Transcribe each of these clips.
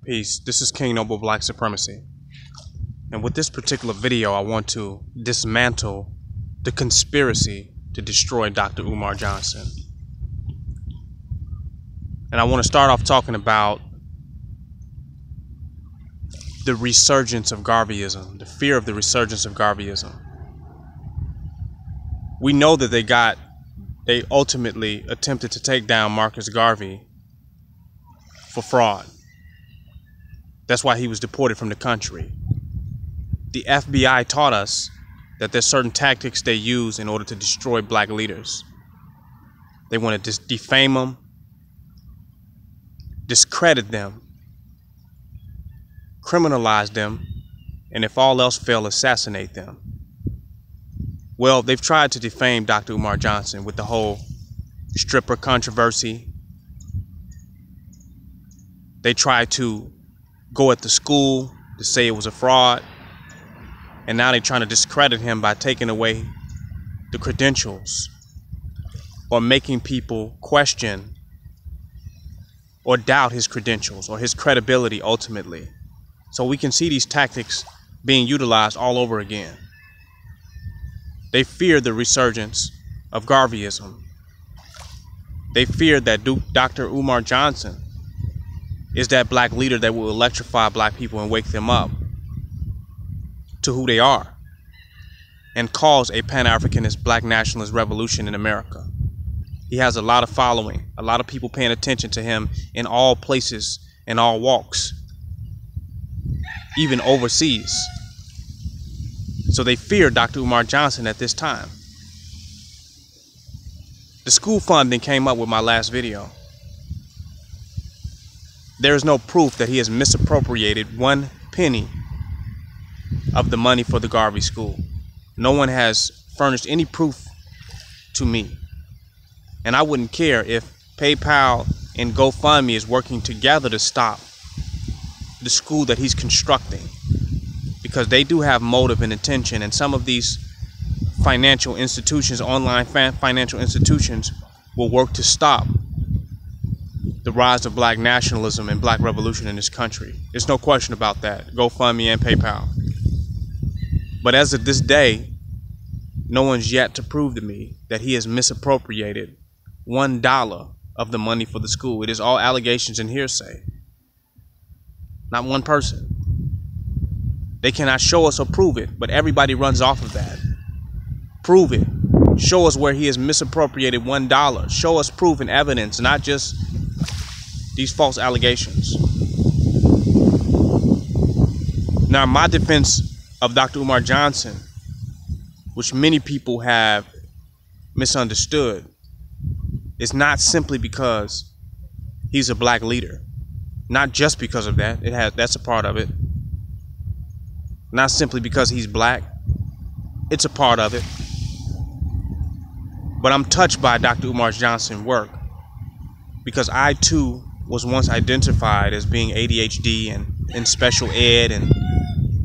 Peace. This is King Noble Black Supremacy. And with this particular video, I want to dismantle the conspiracy to destroy Dr. Umar Johnson. And I want to start off talking about the resurgence of Garveyism, the fear of the resurgence of Garveyism. We know that they ultimately attempted to take down Marcus Garvey for fraud. That's why he was deported from the country. The FBI taught us that there's certain tactics they use in order to destroy black leaders. They want to defame them, discredit them, criminalize them, and if all else fail, assassinate them. Well, they've tried to defame Dr. Umar Johnson with the whole stripper controversy. They tried to go at the school to say it was a fraud. And now they're trying to discredit him by taking away the credentials or making people question or doubt his credentials or his credibility ultimately. So we can see these tactics being utilized all over again. They fear the resurgence of Garveyism. They fear that Dr. Umar Johnson is that black leader that will electrify black people and wake them up to who they are and cause a Pan-Africanist black nationalist revolution in America. He has a lot of following, a lot of people paying attention to him in all places and all walks, even overseas. So they fear Dr. Umar Johnson at this time. The school funding came up with my last video. There is no proof that he has misappropriated 1 penny of the money for the Garvey School. No one has furnished any proof to me. And I wouldn't care if PayPal and GoFundMe is working together to stop the school that he's constructing, because they do have motive and intention, and some of these financial institutions, online financial institutions, will work to stop the rise of black nationalism and black revolution in this country. There's no question about that. GoFundMe and PayPal. But as of this day, no one's yet to prove to me that he has misappropriated $1 of the money for the school. It is all allegations and hearsay. Not one person. They cannot show us or prove it, but everybody runs off of that. Prove it. Show us where he has misappropriated $1. Show us proof and evidence, not just these false allegations. Now, my defense of Dr. Umar Johnson, which many people have misunderstood, is not simply because he's a black leader. Not just because of that. That's a part of it. Not simply because he's black. It's a part of it. But I'm touched by Dr. Umar Johnson's work because I too was once identified as being ADHD and in special ed and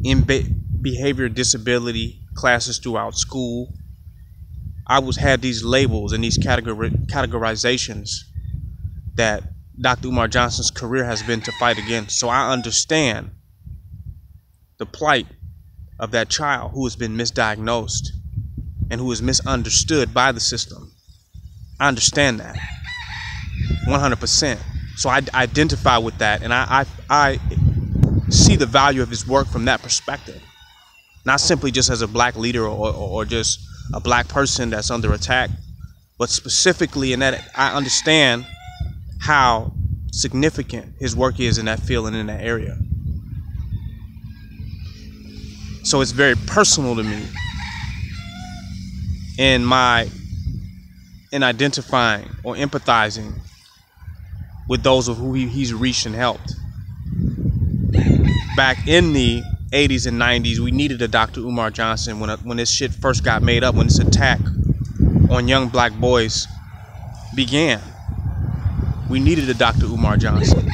in behavior disability classes throughout school. I had these labels and these categorizations that Dr. Umar Johnson's career has been to fight against. So I understand the plight of that child who has been misdiagnosed and who is misunderstood by the system. I understand that 100%. So I identify with that, and I see the value of his work from that perspective. Not simply just as a black leader or just a black person that's under attack, but specifically in that I understand how significant his work is in that field and in that area. So it's very personal to me in identifying or empathizing with those of who he's reached and helped. Back in the 80s and 90s, we needed a Dr. Umar Johnson when this shit first got made up, when this attack on young black boys began. We needed a Dr. Umar Johnson.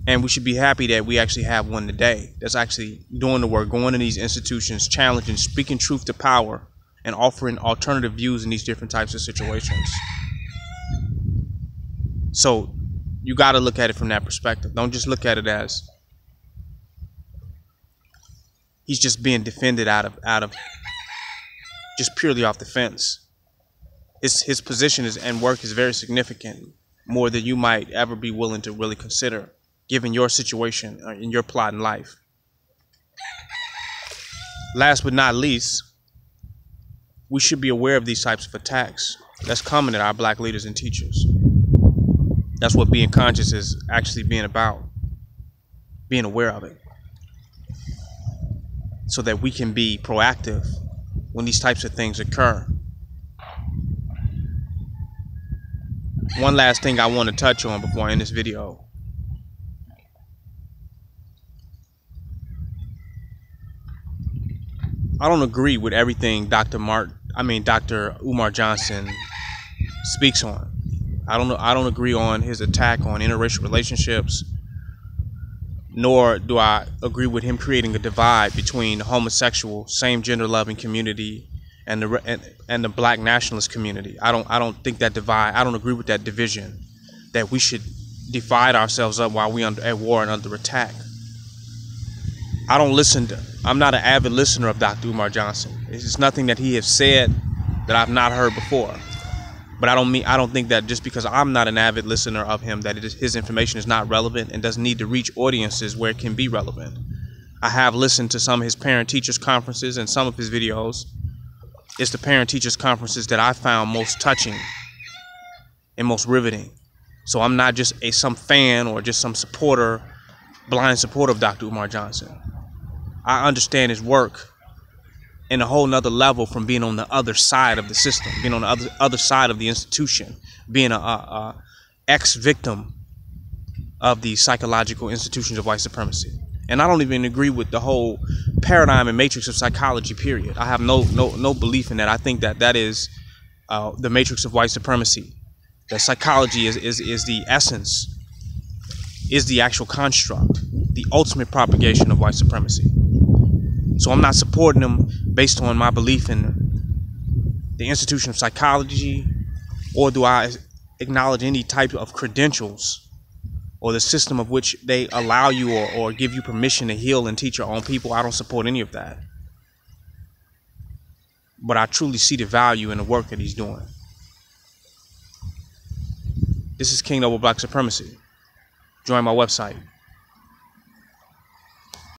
And we should be happy that we actually have one today that's actually doing the work, going to these institutions, challenging, speaking truth to power, and offering alternative views in these different types of situations. So you got to look at it from that perspective. Don't just look at it as he's just being defended out of just purely off the fence. His position and work is very significant, more than you might ever be willing to really consider, given your situation in your plot in life. Last but not least, we should be aware of these types of attacks that's coming at our black leaders and teachers. That's what being conscious is actually being about, being aware of it, so that we can be proactive when these types of things occur. One last thing I want to touch on before I end this video. I don't agree with everything Dr. Umar Johnson speaks on. I don't agree on his attack on interracial relationships, nor do I agree with him creating a divide between the homosexual, same gender loving community and the black nationalist community. I don't think that divide. I don't agree with that division, that we should divide ourselves up while we at war and under attack. I'm not an avid listener of Dr. Umar Johnson. It's nothing that he has said that I've not heard before. But I don't think that just because I'm not an avid listener of him, that his information is not relevant and doesn't need to reach audiences where it can be relevant. I have listened to some of his parent-teachers conferences and some of his videos. It's the parent-teachers conferences that I found most touching and most riveting. So I'm not just some fan or just some blind supporter of Dr. Umar Johnson. I understand his work in a whole nother level from being on the other side of the system, being on the other side of the institution, being a ex-victim of the psychological institutions of white supremacy. And I don't even agree with the whole paradigm and matrix of psychology, period. I have no belief in that. I think that is the matrix of white supremacy. That psychology is the essence, is the actual construct, the ultimate propagation of white supremacy. So I'm not supporting them based on my belief in the institution of psychology, or do I acknowledge any type of credentials or the system of which they allow you or give you permission to heal and teach your own people. I don't support any of that. But I truly see the value in the work that he's doing. This is King Over Black Supremacy. Join my website,